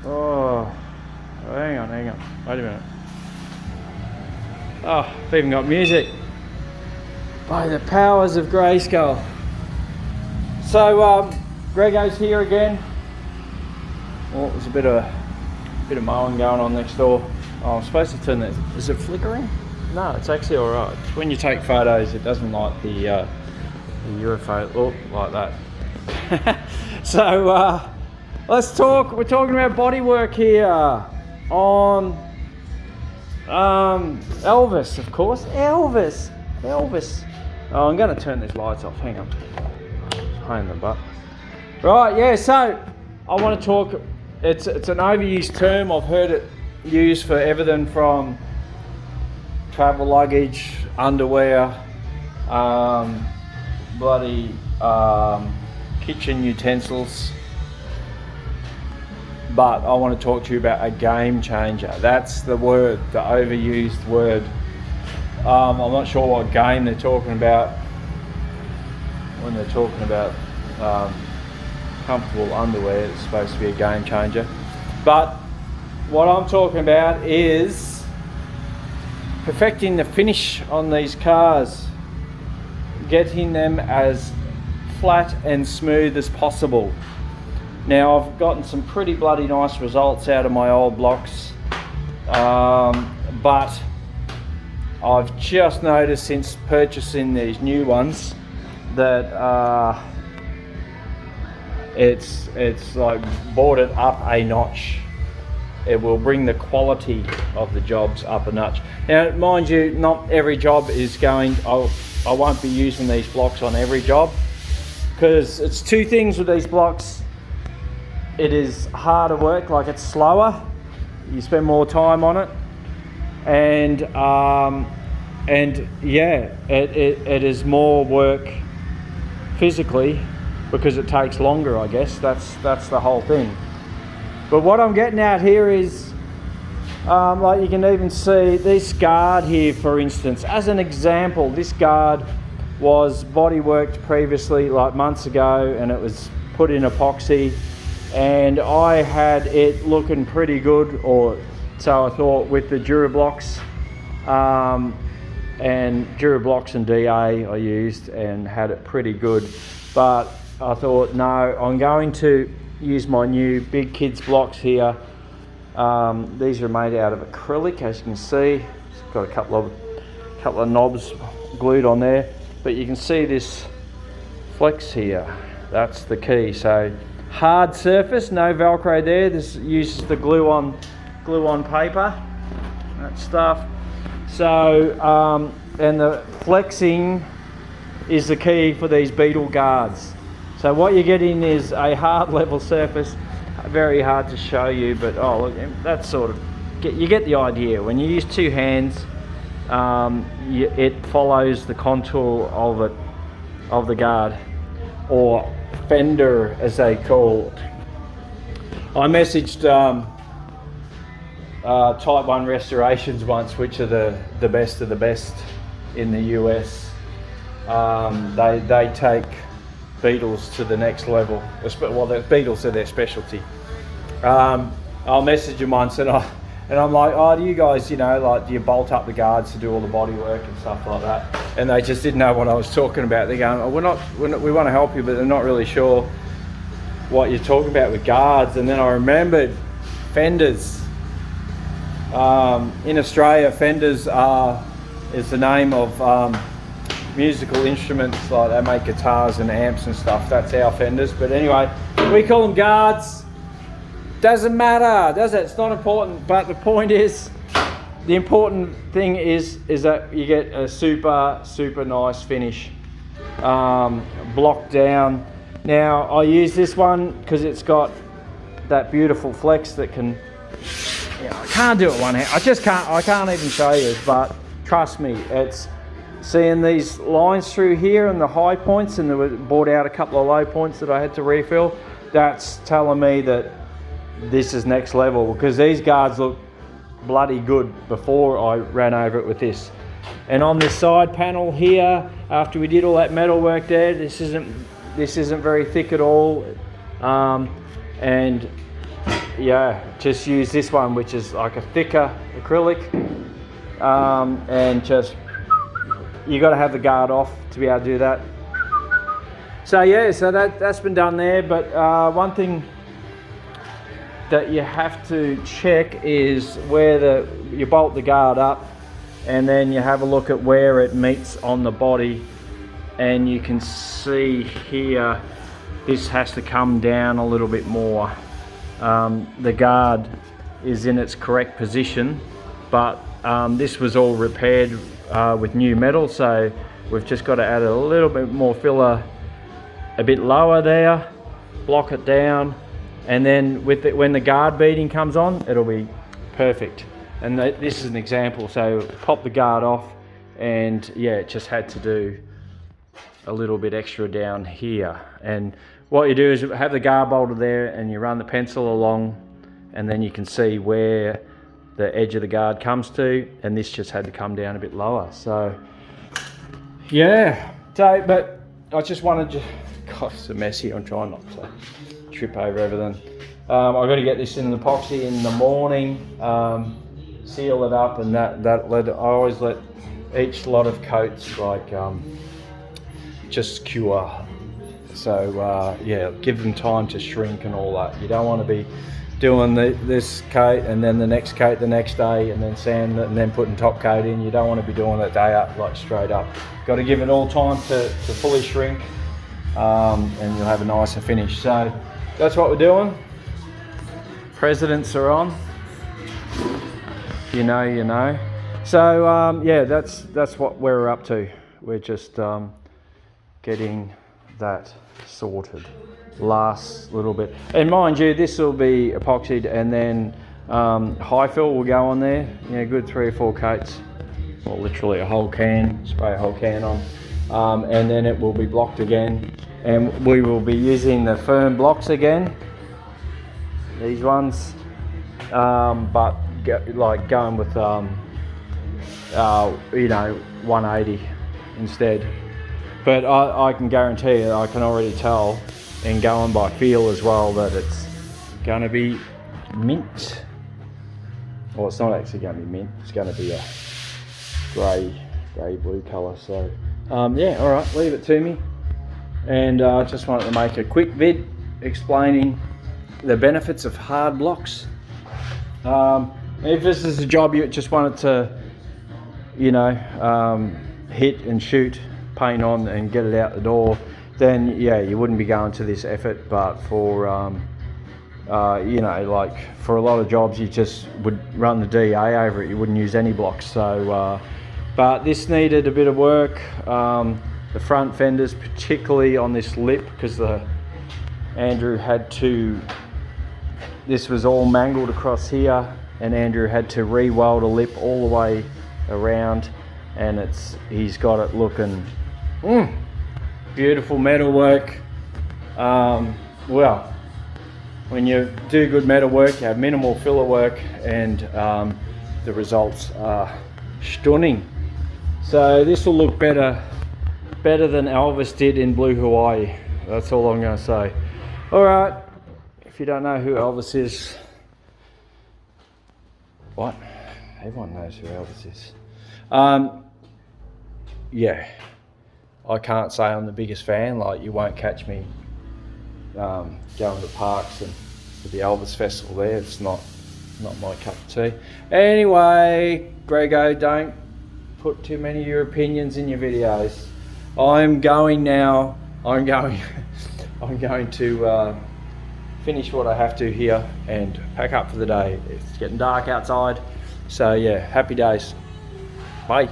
Oh, hang on. Wait a minute. Oh, I've even got music. By the powers of Grayskull. So, Grego's here again. Well, there's a bit of mowing going on next door. Oh, I'm supposed to turn that. Is it flickering? No, it's actually all right. When you take photos, it doesn't like the Europhoto like that. So, let's talk. We're talking about bodywork here on Elvis, of course. Elvis. Oh, I'm going to turn these lights off. Hang on. Pain in the butt. Right, yeah. So, I want to talk. It's an overused term. I've heard it used for everything from travel luggage, underwear, kitchen utensils. But I want to talk to you about a game changer. That's the word, the overused word. I'm not sure what game they're talking about when they're talking about comfortable underwear. It's supposed to be a game changer. But what I'm talking about is perfecting the finish on these cars, getting them as flat and smooth as possible. Now, I've gotten some pretty bloody nice results out of my old blocks, but I've just noticed since purchasing these new ones that it's like brought it up a notch. It will bring the quality of the jobs up a notch. Now, mind you, not every job is going. I won't be using these blocks on every job, because it's two things with these blocks. It is harder work, like it's slower. You spend more time on it, and yeah, it is more work physically because it takes longer. I guess that's the whole thing. But what I'm getting at here is, like you can even see this guard here, for instance, as an example. This guard was body worked previously, like months ago, and it was put in epoxy. And I had it looking pretty good, or so I thought, with the Durablocks and Durablocks and DA I used, and had it pretty good. But I thought, no, I'm going to use my new big kids blocks here. These are made out of acrylic, as you can see. It's got a couple of knobs glued on there, but you can see this flex here. That's the key. So hard surface, no Velcro there. This uses the glue on paper, that stuff. So and the flexing is the key for these beetle guards. So what you're getting is a hard level surface. Very hard to show you, but oh look, that's sort of you get the idea. When you use two hands, it follows the contour of the guard, or fender as they call it. I messaged Type 1 Restorations once, which are the best of the best in the US. They take beetles to the next level. Well, the beetles are their specialty. I'll message them once and I'm like, oh, do you guys, do you bolt up the guards to do all the body work and stuff like that? And they just didn't know what I was talking about. They're going, oh, we want to help you, but they're not really sure what you're talking about with guards. And then I remembered fenders. In Australia, fenders is the name of musical instruments, like they make guitars and amps and stuff. That's our fenders. But anyway, we call them guards. Doesn't matter, does it? It's not important. But the point is, the important thing is that you get a super nice finish, blocked down. Now I use this one because it's got that beautiful flex that can. I can't do it one hand. I can't even show you. But trust me, it's seeing these lines through here and the high points, and they were brought out a couple of low points that I had to refill. That's telling me that this is next level, because these guards look bloody good before I ran over it with this. And on this side panel here, after we did all that metal work there, this isn't very thick at all, and yeah, just use this one, which is like a thicker acrylic, and just, you got to have the guard off to be able to do that. So yeah, so that's been done there. But one thing that you have to check is where you bolt the guard up, and then you have a look at where it meets on the body, and you can see here this has to come down a little bit more. The guard is in its correct position, but this was all repaired with new metal, so we've just got to add a little bit more filler a bit lower there, block it down, and then when the guard beading comes on, it'll be perfect. And this is an example. So pop the guard off, and yeah, it just had to do a little bit extra down here. And what you do is have the guard bolted there, and you run the pencil along, and then you can see where the edge of the guard comes to, and this just had to come down a bit lower. So yeah, so but I just wanted to, God, it's a mess here. I'm trying not to trip over everything. I've got to get this in an epoxy in the morning, seal it up, and I always let each lot of coats like just cure. So yeah, give them time to shrink and all that. You don't want to be doing this coat and then the next coat the next day, and then sand it and then putting top coat in. You don't want to be doing that day up, like straight up. Got to give it all time to fully shrink, and you'll have a nicer finish. So that's what we're doing. Presidents are on. You know. So yeah, that's what we're up to. We're just getting that sorted. Last little bit, and mind you, this will be epoxied, and then high fill will go on there. Good 3 or 4 coats, or literally a whole can. Spray a whole can on, and then it will be blocked again, and we will be using the firm blocks again, these ones, but going with 180 instead. But I can guarantee you, I can already tell, and going by feel as well, that it's going to be mint. Well, it's not actually going to be mint. It's going to be a grey blue colour. So yeah, all right, leave it to me. And I just wanted to make a quick vid explaining the benefits of hard blocks. If this is a job you just wanted to, hit and shoot, paint on and get it out the door, then yeah, you wouldn't be going to this effort. But for like for a lot of jobs, you just would run the DA over it. You wouldn't use any blocks. So but this needed a bit of work. The front fenders, particularly on this lip, because Andrew had to, this was all mangled across here, and Andrew had to re-weld a lip all the way around, and he's got it looking beautiful metalwork. Well, when you do good metalwork, you have minimal filler work, and the results are stunning. So this will look better than Elvis did in Blue Hawaii. That's all I'm going to say. All right, if you don't know who Elvis is, what? Everyone knows who Elvis is. Yeah, I can't say I'm the biggest fan. Like, you won't catch me going to parks and for the Elvis festival there. It's not my cup of tea. Anyway, Grego, don't put too many of your opinions in your videos. I'm going now. I'm going to finish what I have to here and pack up for the day. It's getting dark outside. So yeah, happy days. Bye.